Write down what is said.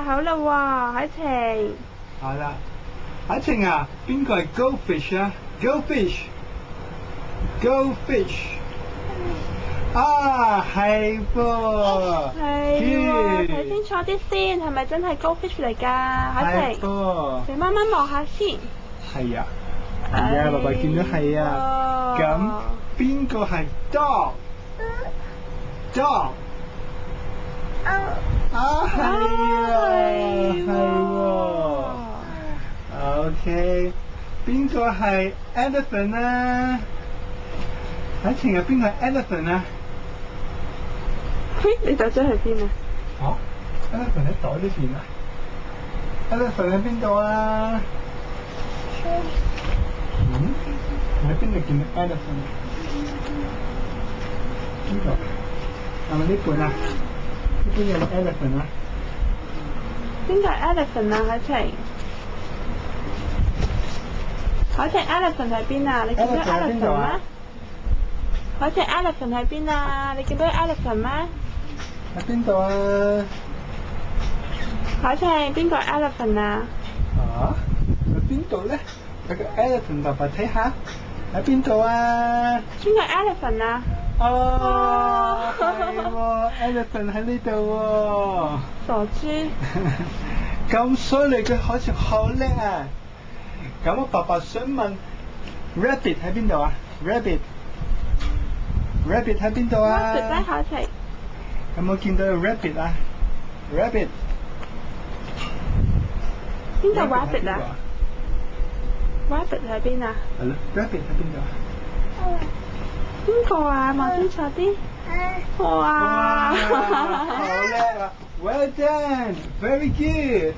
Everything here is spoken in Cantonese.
好啦喎，海晴。係啦，海晴啊，邊個係 goldfish 啊 ？goldfish。啊，係噃。係喎，睇清楚啲先，係咪真係 goldfish 嚟㗎？海晴。係噃。你慢慢望下先。係啊，係啊，爸爸見到係啊。咁邊個係 dog？dog。啊，係啊，係喎。OK， 邊個係 elephant 啊？海晴啊，邊個係 elephant 啊？你走咗去邊啊？哦 ，elephant 喺袋呢邊啊 ？elephant 喺邊度啊？喺邊度見到 elephant？呢度係咪呢本啊？呢本有冇 elephant 啊？邊個係 elephant 啊？海晴。海晴 elephant 喺邊啊？你見到 elephant 咩？海晴 elephant 喺邊啊？你見到 elephant 咩？喺邊度啊？海晴，邊個係 elephant 啊？啊？喺邊度咧？有個 elephant， 爸爸睇下喺邊度啊？邊個係 elephant 啊？哦，係喎 ，elephant 喺呢度喎。傻豬。咁犀利嘅海晴好叻啊！咁我爸爸想問 rabbit 喺邊度啊 ？rabbit 喺邊度啊 rabbit 咧，海晴。有冇見到 rabbit 啊 ？rabbit 邊個 rabbit 啊 ？rabbit 喺邊啊？係咯 ，rabbit 喺邊度啊？邊個啊？望清楚啲。哇！好叻啊 ！Well done, very good.